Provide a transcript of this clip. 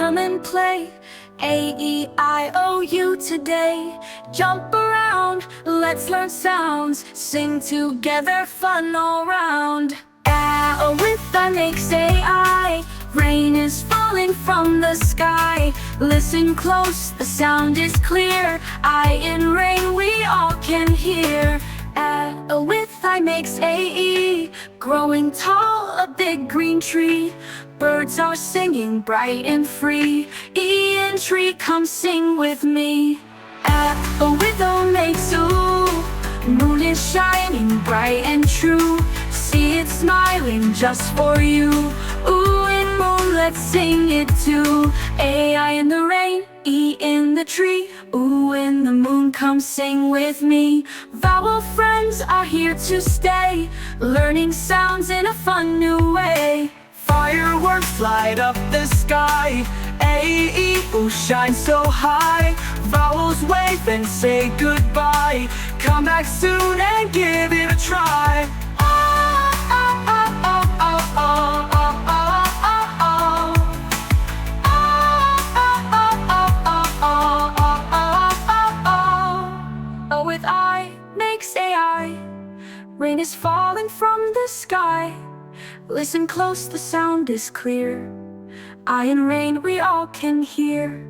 come and play. A-E-I-O-U today. Jump around, let's learn sounds. Sing together, fun all round. A with I makes A-I. Rain is falling from the sky. Listen close, the sound is clear. I in rain we all can hear. A with I makes A-E. Growing tall, a big green tree. Birds are singing bright and free. E in tree, come sing with me. A with O makes ooh. Moon is shining bright and true. See it smiling just for you. Ooh in moon, let's sing it too. A-I in the rain, E in the tree. Ooh in the moon, come sing with me. Vowel friends are here to stay, learning sounds in a fun new way. Fireworks light up the sky. A-E-O shine so high. Vowels wave and say goodbye. Come back soon and give it a try. O with I makes A-I. Rain is falling from the sky. Listen close, the sound is clear. I in rain we all can hear.